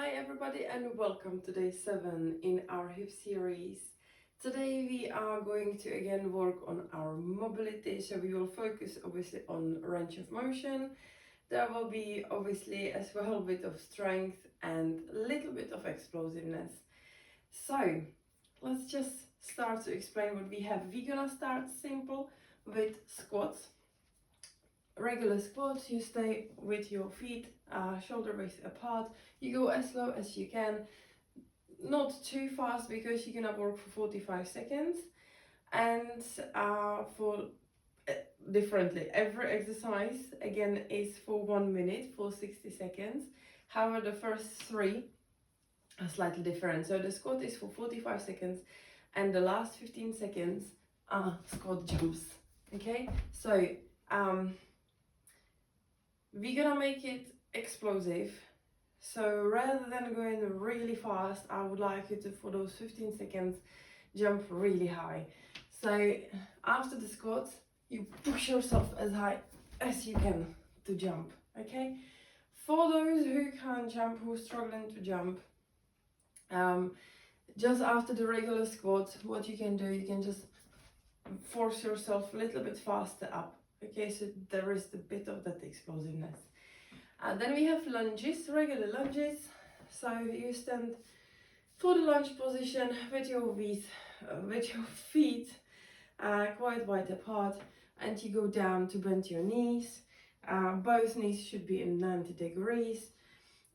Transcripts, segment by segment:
Hi everybody and welcome to day 7 in our hip series. Today we are going to again work on our mobility, so we will focus obviously on range of motion. There will be obviously as well a bit of strength and a little bit of explosiveness. So let's just start to explain what we have. We're gonna start simple with squats. Regular squats, you stay with your feet shoulder width apart. You go as slow as you can, not too fast because you're gonna work for 45 seconds. And for differently, every exercise again is for 1 minute for 60 seconds. However, the first three are slightly different. So the squat is for 45 seconds and the last 15 seconds are squat jumps. Okay, so we're gonna make it explosive. So rather than going really fast, I would like you to, for those 15 seconds, jump really high. So after the squats, you push yourself as high as you can to jump, okay? For those who can't jump, who are struggling to jump, just after the regular squat, what you can do, you can just force yourself a little bit faster up. Okay, so there is a bit of that explosiveness. Then we have lunges, regular lunges. So you stand for the lunge position with your feet quite wide apart, and you go down to bend your knees. Both knees should be in 90 degrees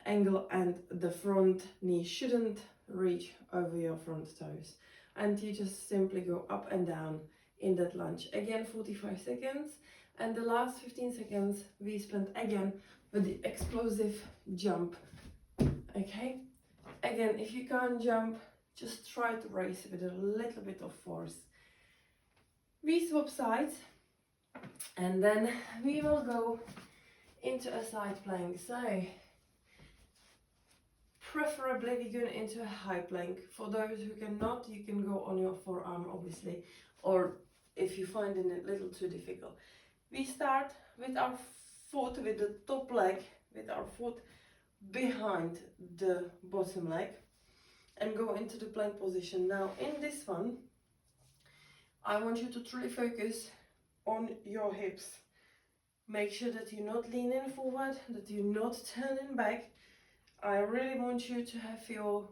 angle, and the front knee shouldn't reach over your front toes. And you just simply go up and down in that lunge. Again, 45 seconds. And the last 15 seconds we spent again with the explosive jump. Okay? Again, if you can't jump, just try to raise with a little bit of force. We swap sides and then we will go into a side plank. So preferably we go into a high plank. For those who cannot, you can go on your forearm obviously, or if you find it a little too difficult. We start with our foot, with the top leg, with our foot behind the bottom leg, and go into the plank position. Now in this one, I want you to truly focus on your hips. Make sure that you're not leaning forward, that you're not turning back. I really want you to have your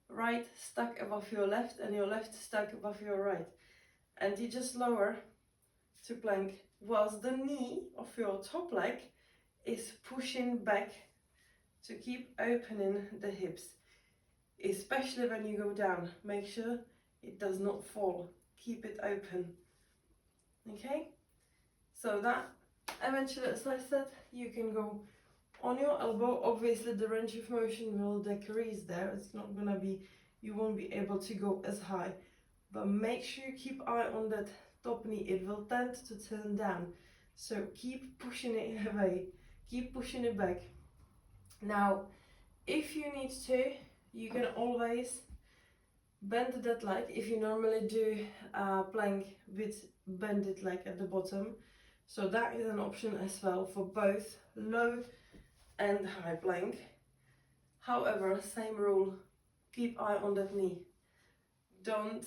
right stuck above your left and your left stuck above your right. And you just lower to plank whilst the knee of your top leg is pushing back to keep opening the hips. Especially when you go down, make sure it does not fall. Keep it open. Okay? So that eventually, as I said, you can go on your elbow. Obviously the range of motion will decrease there. It's not gonna be, you won't be able to go as high. But make sure you keep eye on that top knee. It will tend to turn down. So keep pushing it away. Keep pushing it back. Now, if you need to, you can always bend that leg. If you normally do plank with bended leg at the bottom, so that is an option as well for both low and high plank. However, same rule, keep eye on that knee. Don't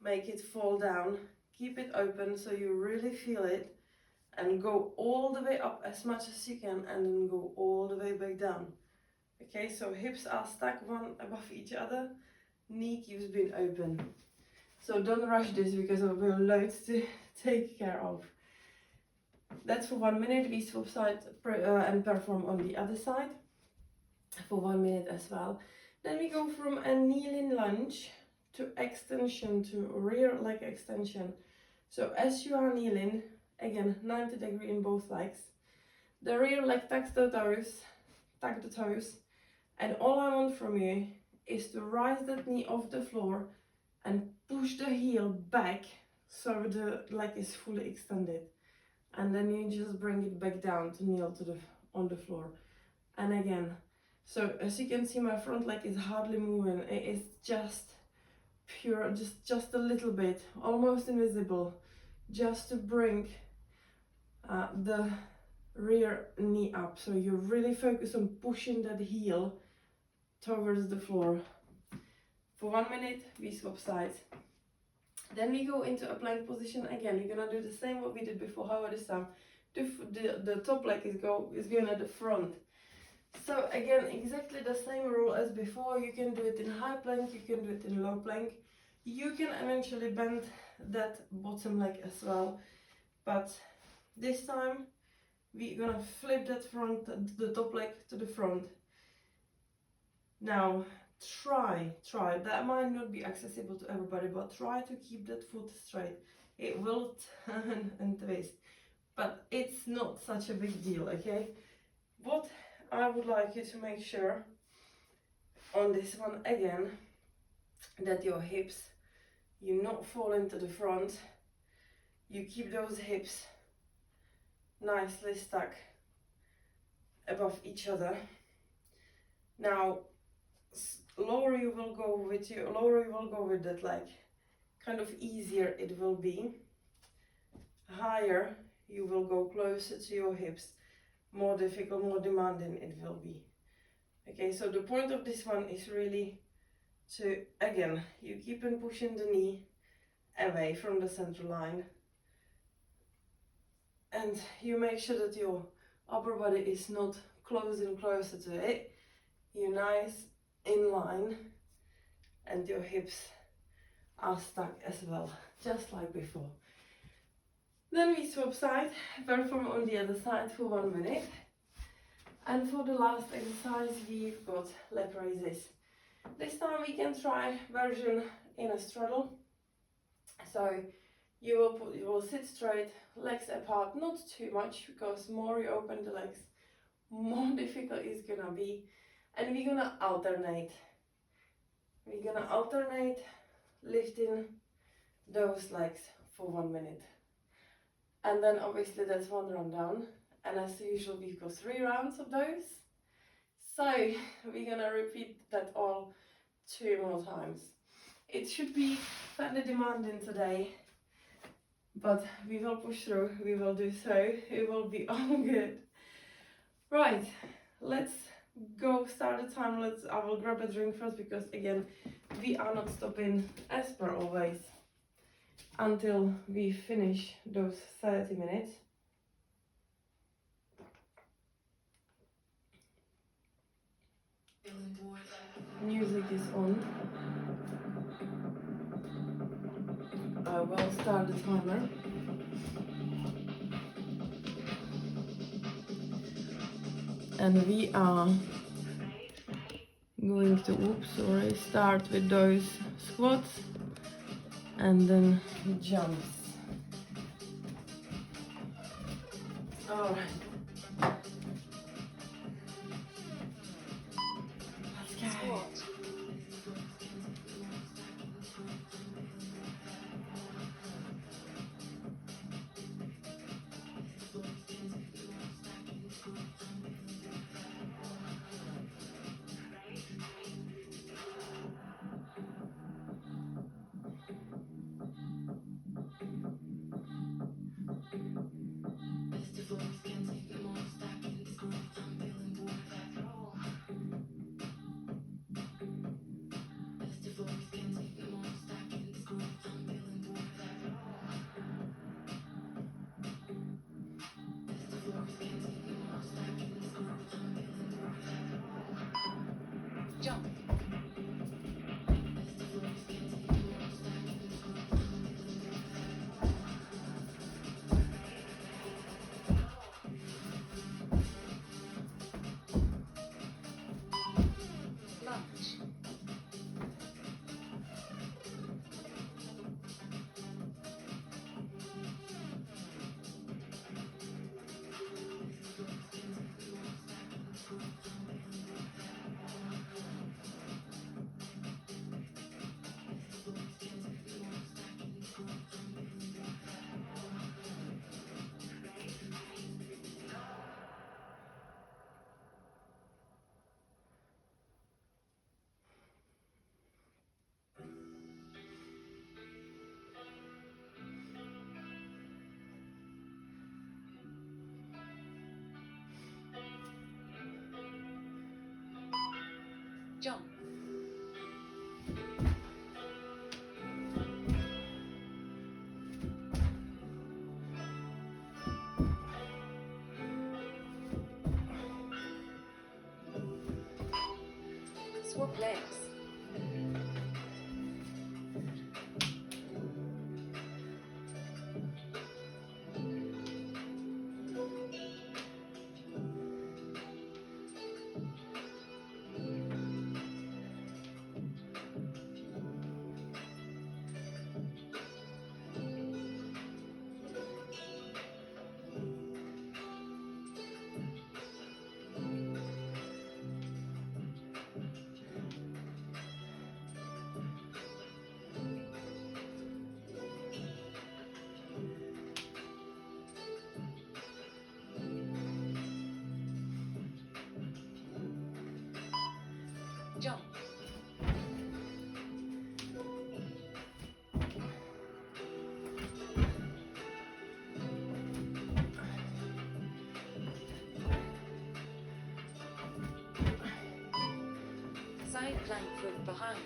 make it fall down. Keep it open so you really feel it, and go all the way up as much as you can, and then go all the way back down. Okay, so hips are stacked one above each other, knee keeps being open. So don't rush this because there will be loads to take care of. That's for 1 minute. We swap side and perform on the other side for 1 minute as well. Then we go from a kneeling lunge to extension, to rear leg extension. So as you are kneeling, again 90 degree in both legs, the rear leg tucks the toes, and all I want from you is to rise that knee off the floor and push the heel back so the leg is fully extended, and then you just bring it back down to kneel to on the floor. And again, so as you can see, my front leg is hardly moving. It is just pure, just a little bit, almost invisible, just to bring the rear knee up. So you really focus on pushing that heel towards the floor. For 1 minute, we swap sides. Then we go into a plank position again. We're gonna do the same what we did before. However, this time the top leg is going at the front. So again, exactly the same rule as before. You can do it in high plank, you can do it in low plank. You can eventually bend that bottom leg as well, but this time we're gonna flip that the top leg to the front. Now try, that might not be accessible to everybody, but try to keep that foot straight. It will turn and twist, but it's not such a big deal, okay? What I would like you to make sure on this one again, that your hips, you not fall into the front, you keep those hips nicely stuck above each other. Now lower you will go with that leg, kind of easier it will be. Higher you will go closer to your hips, more difficult, more demanding it will be. Okay, so the point of this one is really to, again, you keep on pushing the knee away from the center line, and you make sure that your upper body is not closing closer to it. You're nice in line, and your hips are stuck as well, just like before. Then we swap side, perform on the other side for 1 minute. And for the last exercise, we've got leg raises. This time we can try version in a straddle. So you will sit straight, legs apart, not too much, because more you open the legs, more difficult it's gonna be. And we're gonna alternate. We're gonna alternate lifting those legs for 1 minute. And then obviously that's one round down. And as usual, we've got 3 rounds of those. So we're gonna repeat that all 2 more times. It should be fairly demanding today, but we will push through, we will do so, it will be all good. Right, let's go start the time. I will grab a drink first, because again, we are not stopping as per always until we finish those 30 minutes. Music is on. I will start the timer. And we are going to start with those squats and then jumps. Alright. Let's go. Jump. Lunge. Jump. Swap legs. Jump. Side plank foot behind.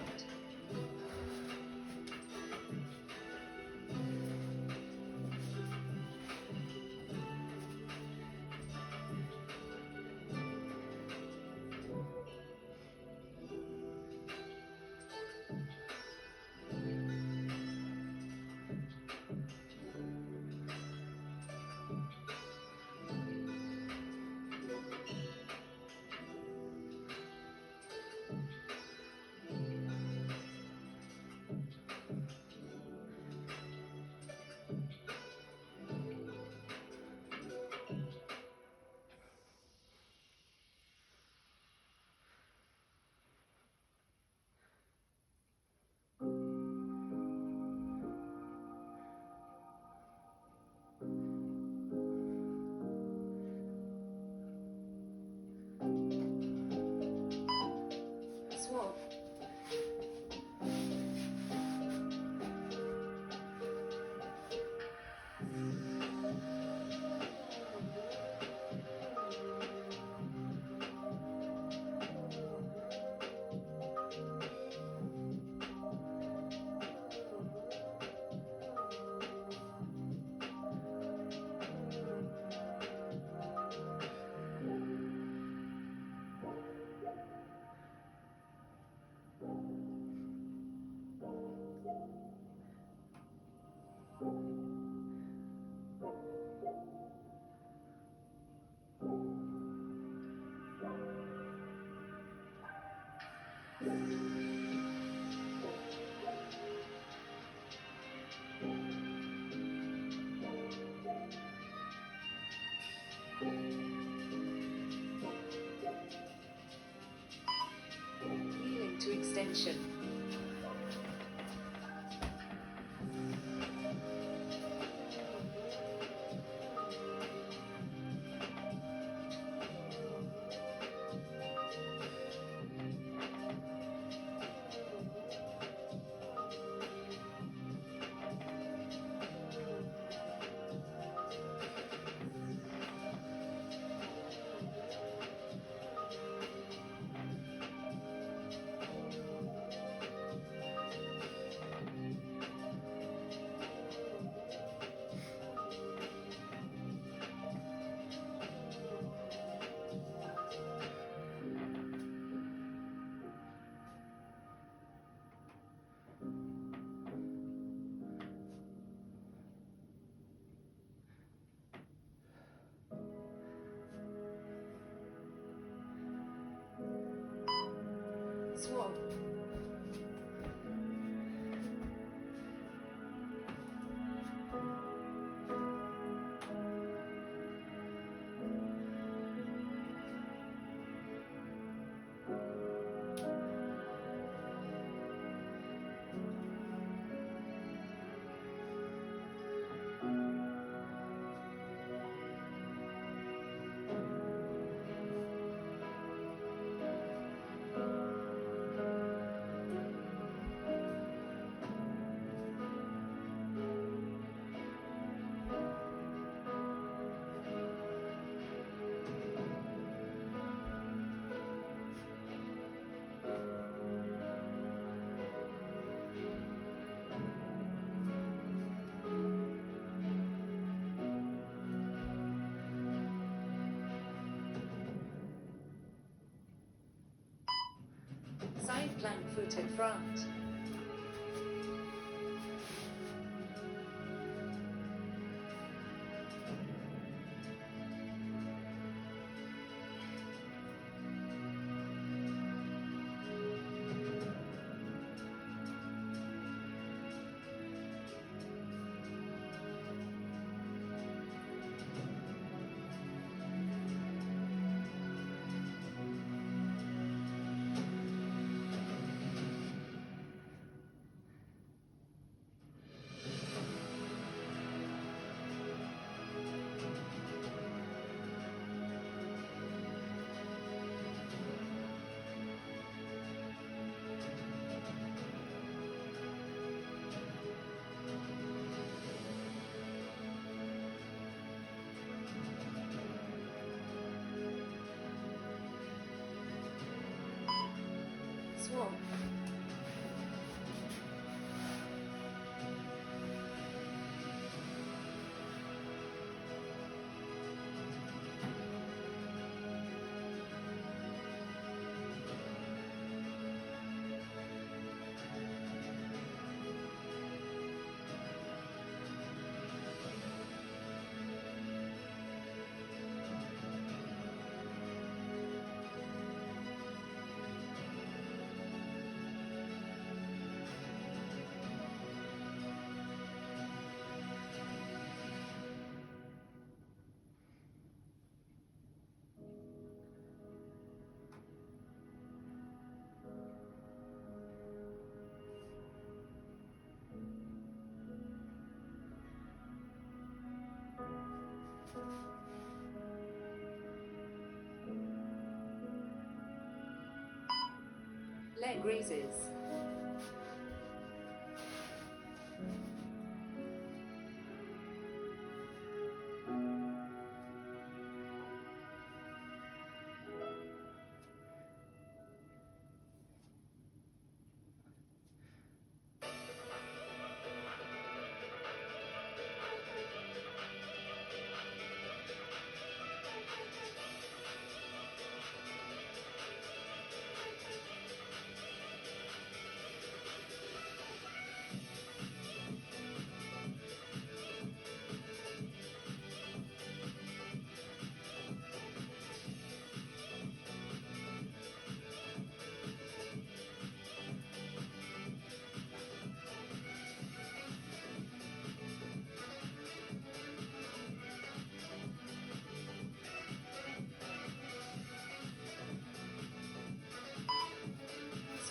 Swap. Kneeling to extension. Swap. plank foot in front. Swap. Leg raises.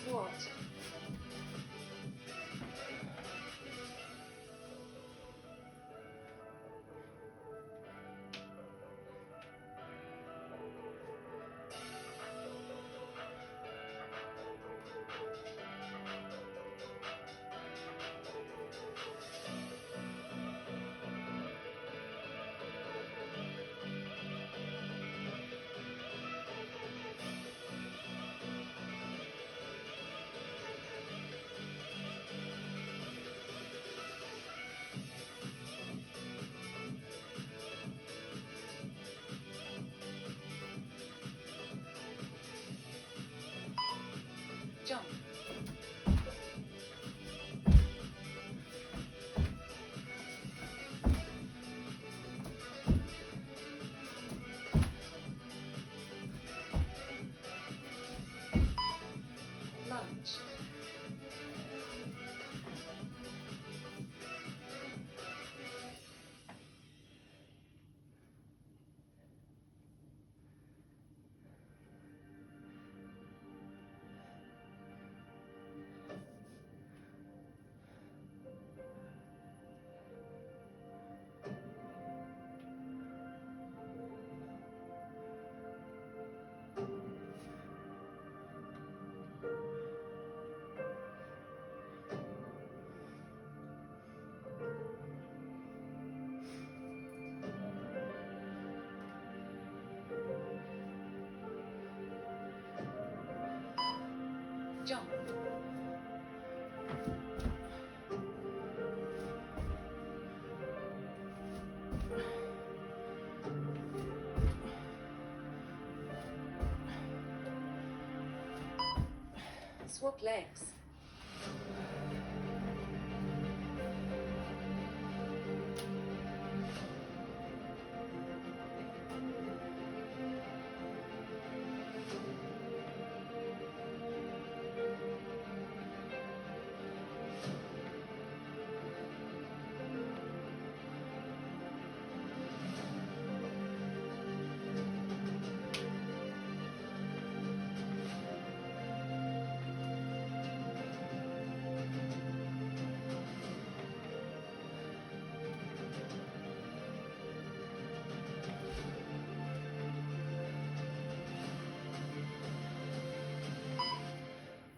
Squat. Jump. Lunge. Jump. Swap legs.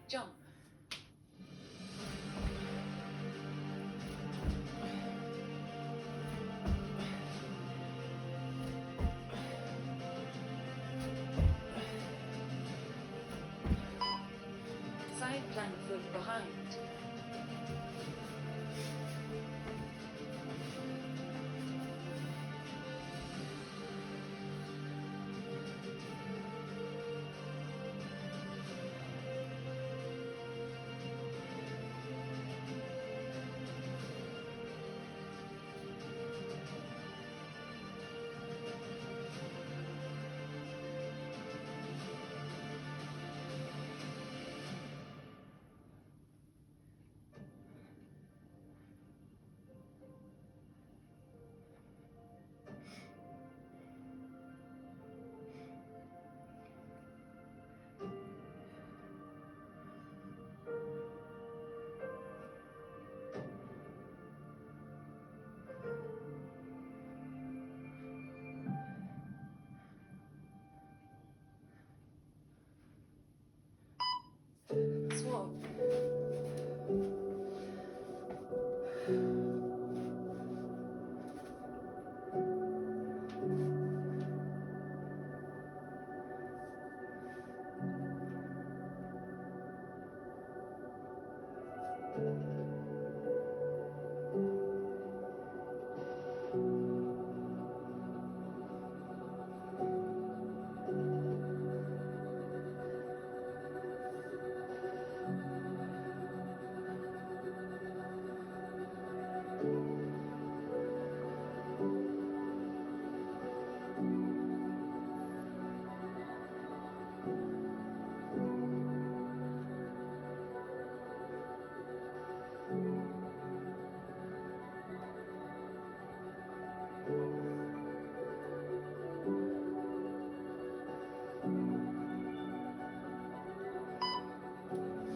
Jump. Side plank foot behind. Swap.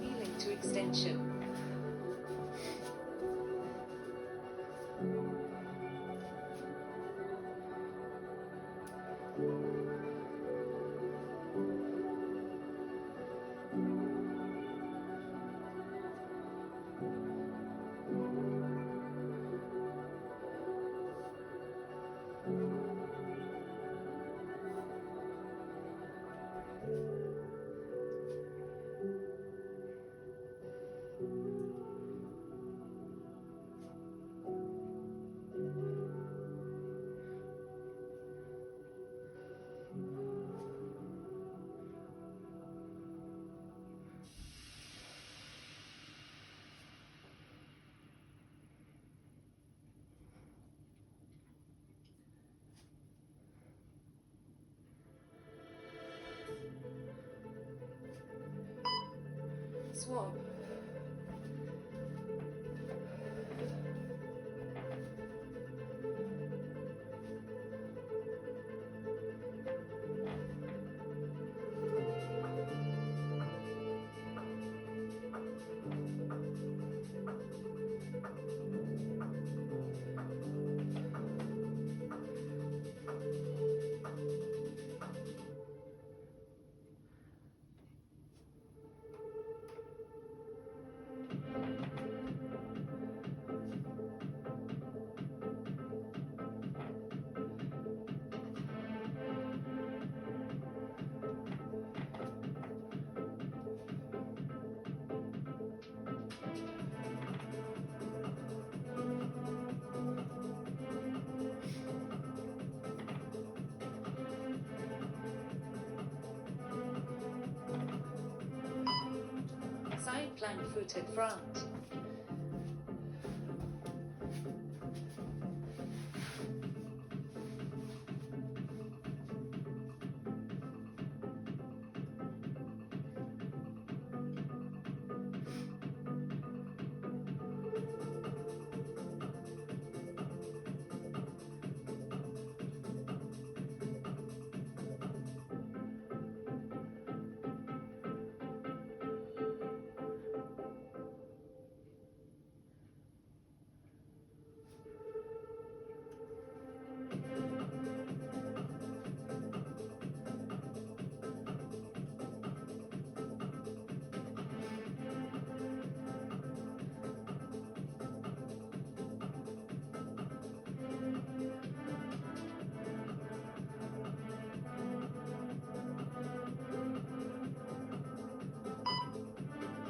Kneeling to extension. Swap. Side plank foot at front.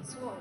Swap.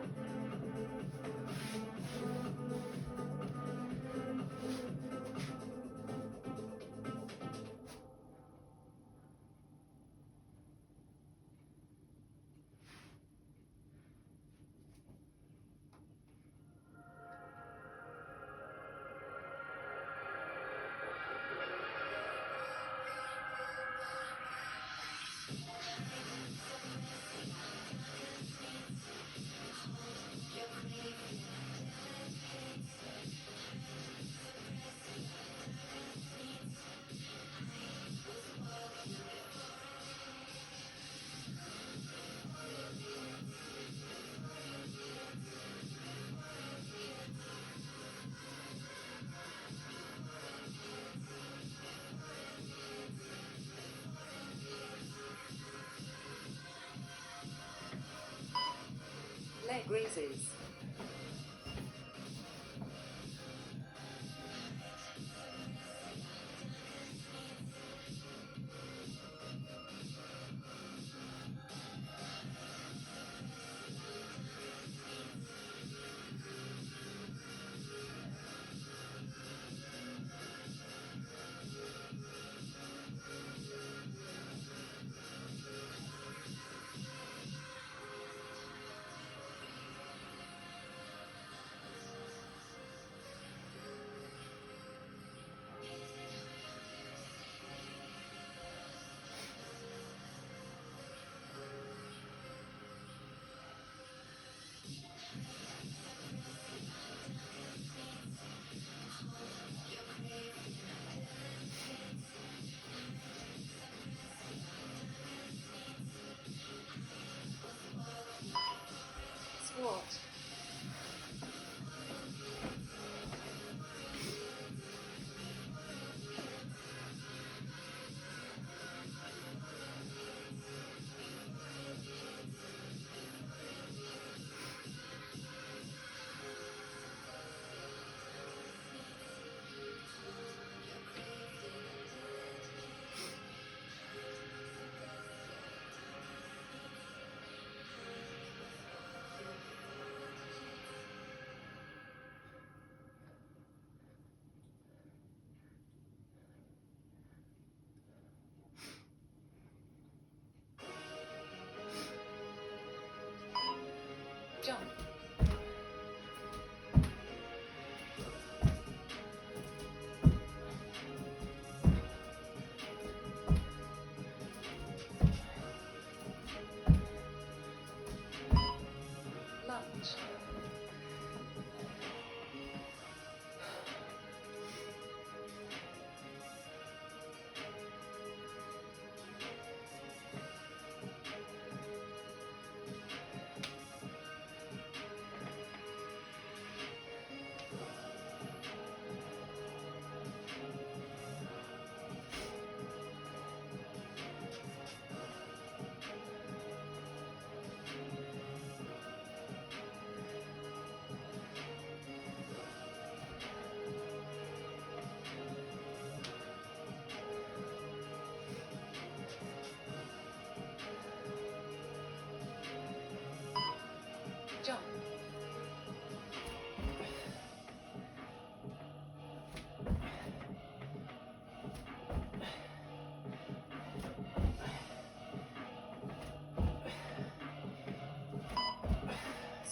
Leg raises.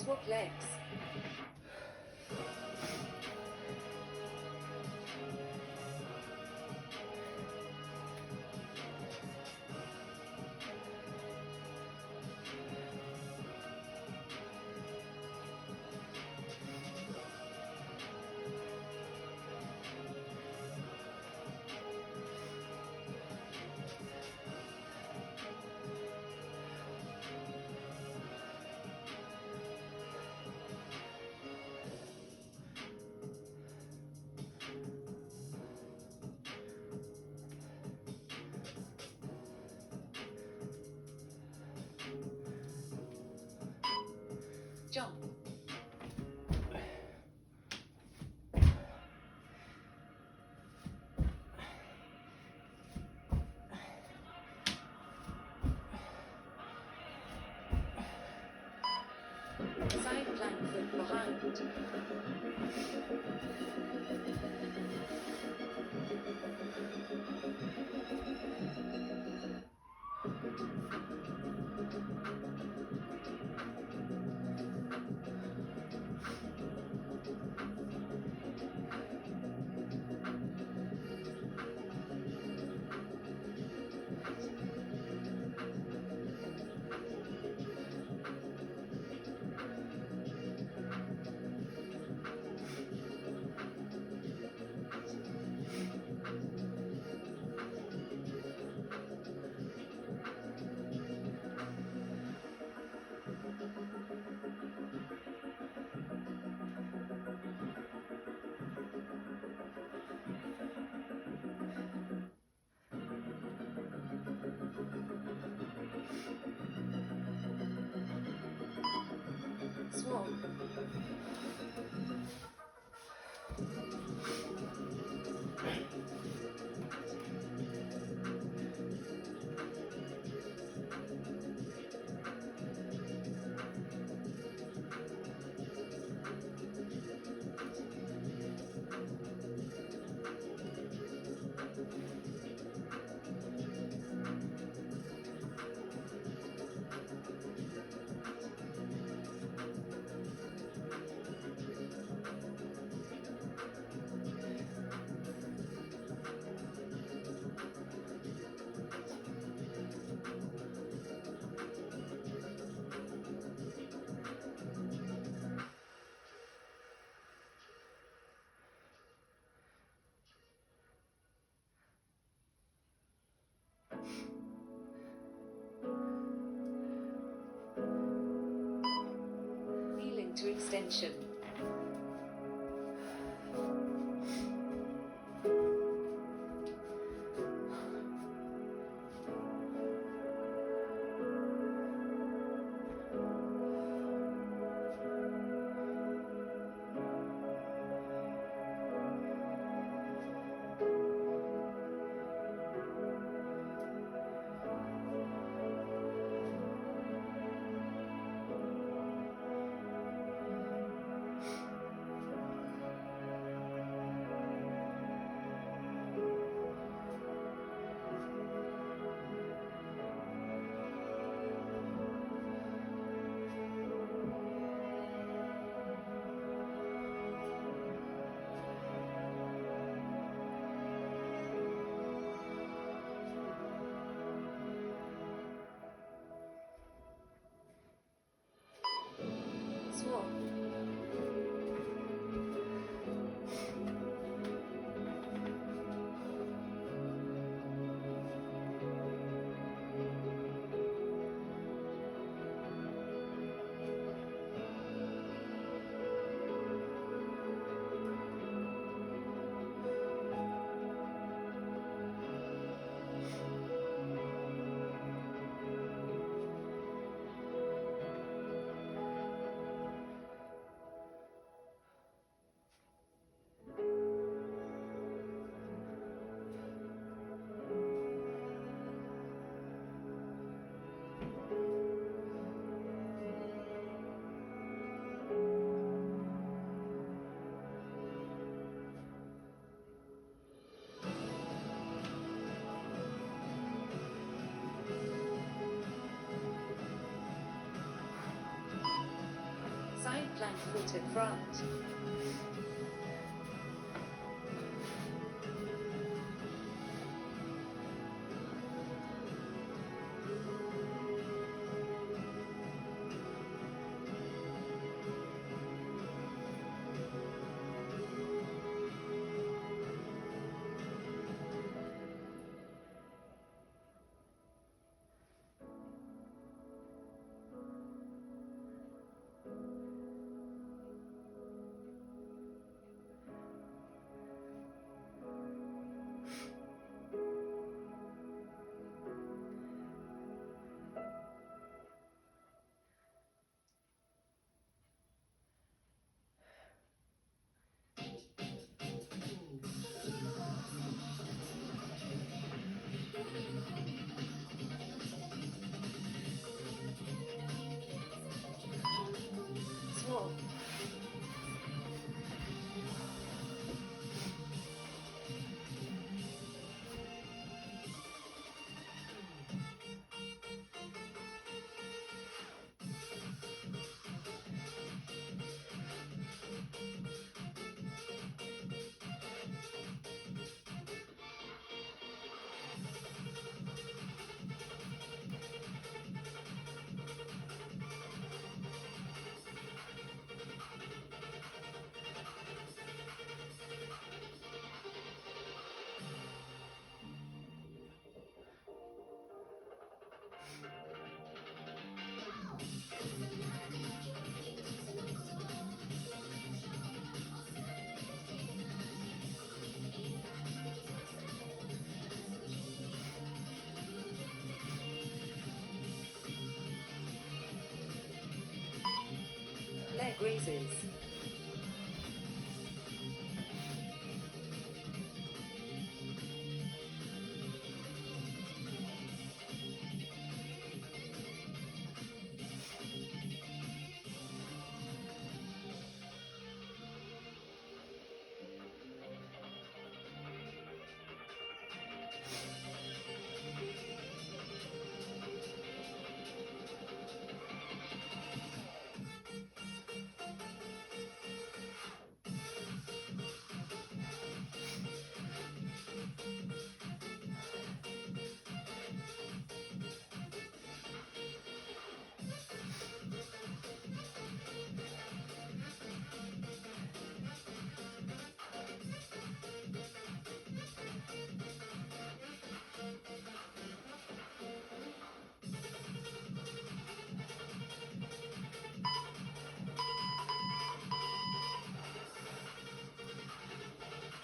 Swap legs. Jump. Side plank foot behind. Swap. Kneeling to extension. Swap. plank foot in front. Swap. Leg raises.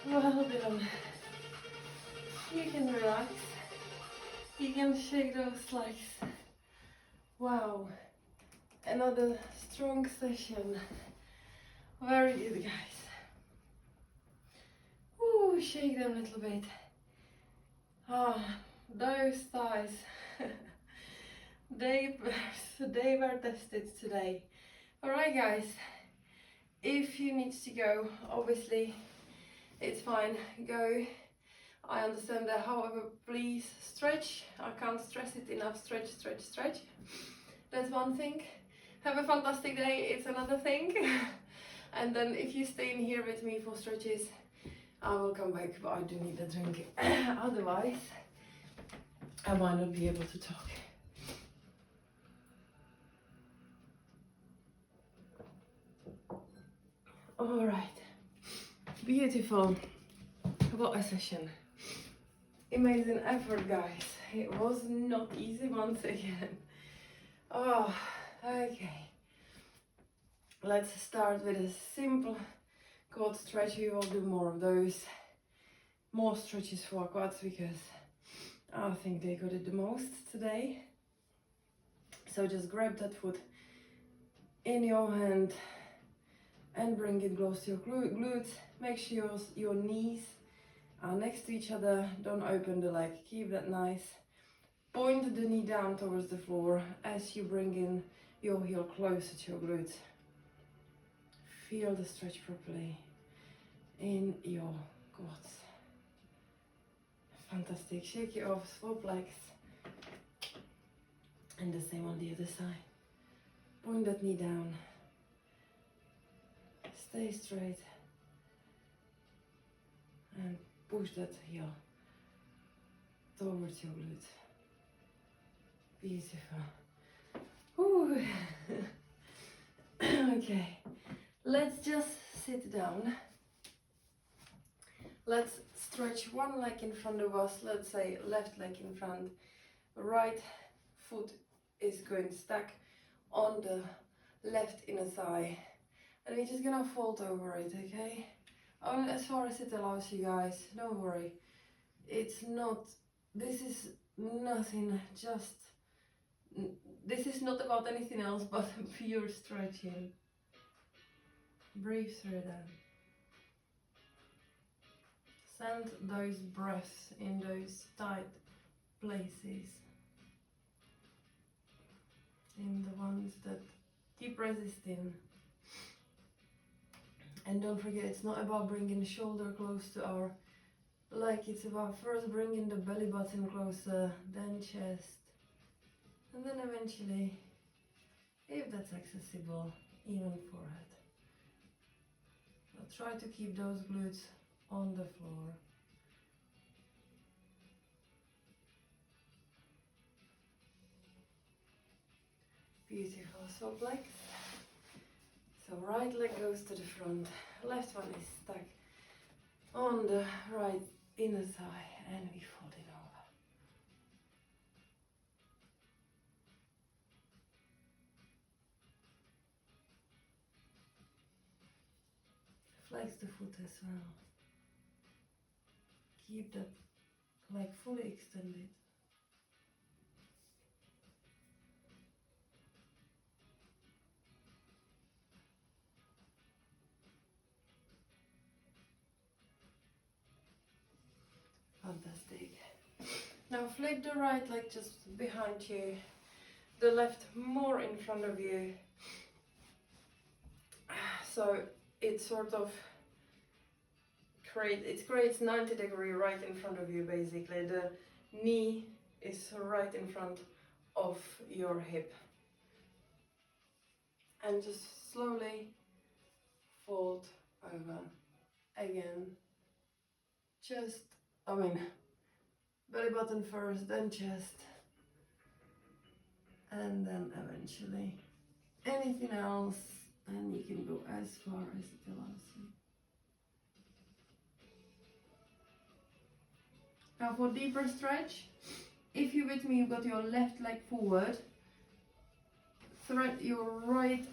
Well done. You can relax. You can shake those legs. Wow. Another strong session. Very good, guys. Ooh, shake them a little bit. Ah, those thighs. they were tested today. Alright, guys. If you need to go, obviously it's fine. Go. I understand that. However, please stretch. I can't stress it enough. Stretch, stretch, stretch. That's one thing. Have a fantastic day. It's another thing. And then if you stay in here with me for stretches, I will come back, but I do need a drink. Otherwise, I might not be able to talk. All right. Beautiful. What a session. Amazing effort, guys. It was not easy once again. Oh, okay. Let's start with a simple quad stretch. We will do more of those. More stretches for our quads because I think they got it the most today. So just grab that foot in your hand and bring it close to your glutes. Make sure your knees are next to each other. Don't open the leg. Keep that nice. Point the knee down towards the floor as you bring in your heel closer to your glutes. Feel the stretch properly in your quads. Fantastic. Shake it off, swap legs. And the same on the other side. Point that knee down. Stay straight and push that heel towards your glute. Beautiful. Ooh. Okay, let's just sit down. Let's stretch one leg in front of us. Let's say left leg in front. Right foot is going to stack on the left inner thigh. And we're just gonna fold over it, okay? Only as far as it allows you guys. Don't worry. It's not, this is nothing, just, this is not about anything else but pure stretching. Breathe through that. Send those breaths in those tight places. In the ones that keep resisting. And don't forget, it's not about bringing the shoulder close to our leg, it's about first bringing the belly button closer, then chest, and then eventually, if that's accessible, even forehead. But try to keep those glutes on the floor. Beautiful. So flex. So right leg goes to the front, left one is stuck on the right inner thigh, and we fold it over. Flex the foot as well. Keep that leg fully extended. Fantastic. Now flip the right leg just behind you, the left more in front of you. So it sort of creates 90-degree right in front of you basically. The knee is right in front of your hip. And just slowly fold over again. Just, belly button first, then chest, and then eventually anything else, and you can go as far as it allows you. Now for deeper stretch, if you're with me, you've got your left leg forward, thread your right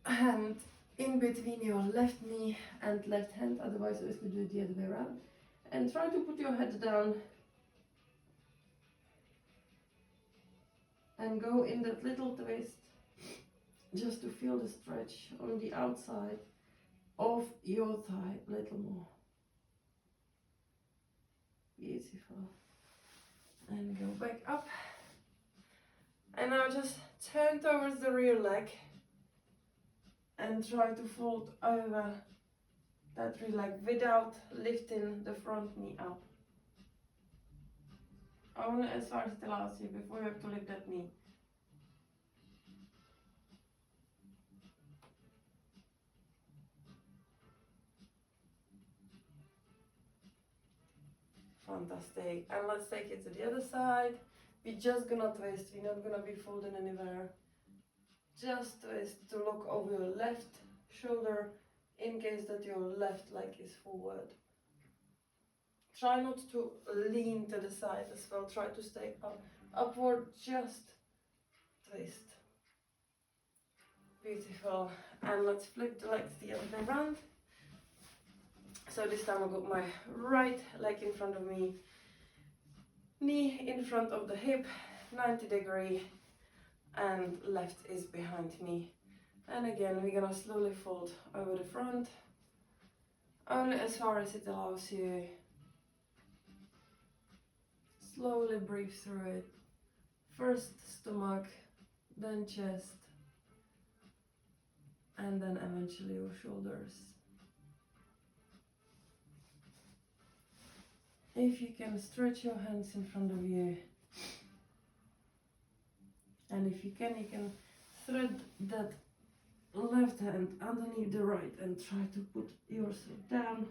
hand in between your left knee and left hand, otherwise obviously do it the other way around, and try to put your head down and go in that little twist just to feel the stretch on the outside of your thigh a little more. Beautiful. And go back up. And now just turn towards the rear leg and try to fold over that rear leg without lifting the front knee up. Only as far as it allows you before you have to lift that knee. Fantastic. And let's take it to the other side. We're just gonna twist, we're not gonna be folding anywhere. Just twist to look over your left shoulder in case that your left leg is forward. Try not to lean to the side as well, try to stay upward, just twist. Beautiful. And let's flip the legs the other way around. So this time I've got my right leg in front of me, knee in front of the hip, 90-degree, and left is behind me. And again, we're gonna slowly fold over the front, only as far as it allows you. Slowly breathe through it. First stomach, then chest, and then eventually your shoulders. If you can stretch your hands in front of you, and if you can thread that left hand underneath the right and try to put yourself down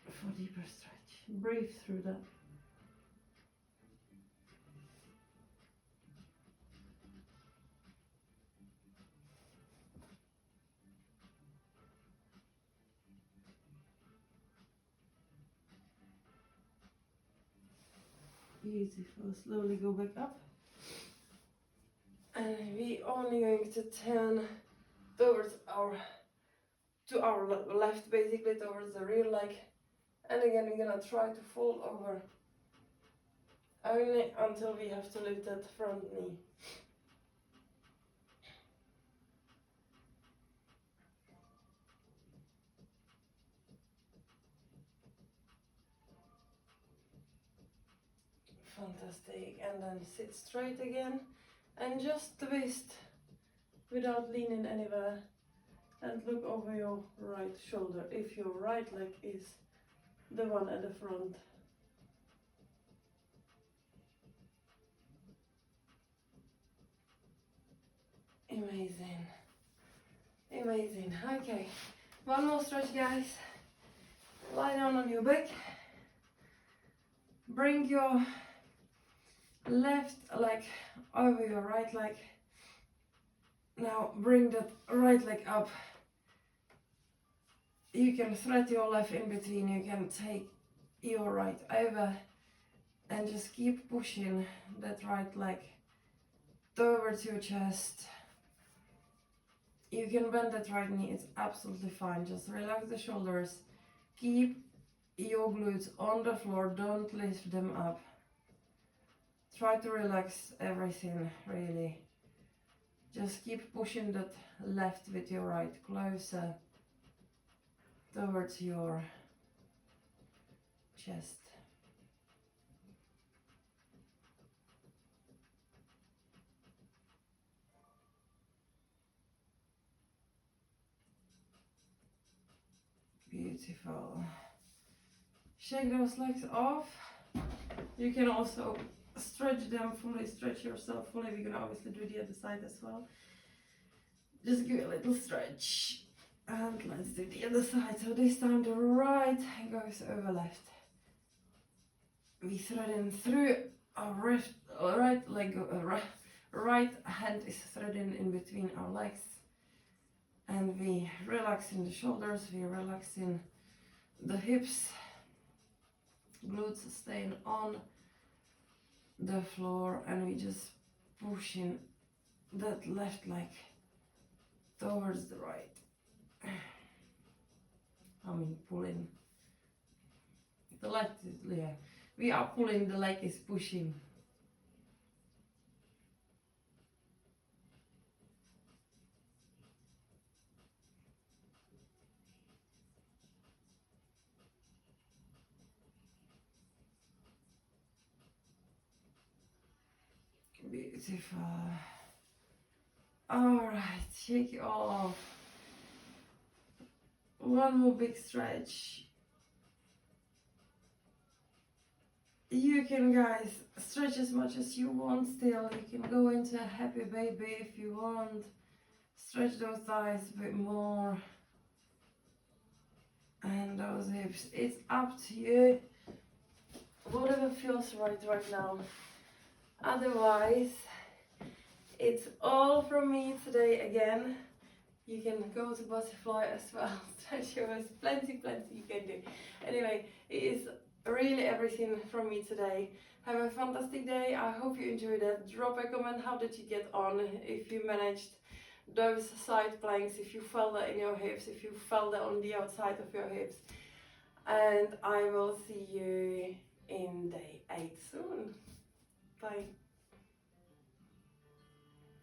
for deeper stretch. Breathe through that. Beautiful. Slowly go back up. And we only going to turn towards our left, basically towards the rear leg. And again, we're gonna try to fall over only until we have to lift that front knee. Fantastic. And then sit straight again and just twist without leaning anywhere. And look over your right shoulder if your right leg is the one at the front. Amazing. Amazing. Okay, one more stretch, guys. Lie down on your back. Bring your left leg over your right leg. Now bring that right leg up. You can thread your left in between. You can take your right over and just keep pushing that right leg towards your chest. You can bend that right knee, it's absolutely fine. Just relax the shoulders. Keep your glutes on the floor, don't lift them up. Try to relax everything, really. Just keep pushing that left with your right closer towards your chest. Beautiful. Shake those legs off. You can also stretch them fully, stretch yourself fully. We're gonna obviously do the other side as well. Just give a little stretch. And let's do the other side. So this time the right goes over left. We thread in through our right leg, right hand is threading in between our legs. And we relax in the shoulders, we relax in the hips. Glutes staying on the floor, and we just pushing that left leg towards the right. I mean pulling. The left is, yeah. We are pulling, the leg is pushing. Beautiful. Alright, shake it off. One more big stretch. You can, guys, stretch as much as you want still. You can go into a happy baby if you want. Stretch those thighs a bit more. And those hips. It's up to you. Whatever feels right now. Otherwise, it's all from me today again. You can go to butterfly as well. Stretch your waist. Plenty you can do. Anyway, it is really everything from me today. Have a fantastic day. I hope you enjoyed it. Drop a comment. How did you get on? If you managed those side planks, if you felt that in your hips, if you felt that on the outside of your hips. And I will see you in day 8 soon. Bye.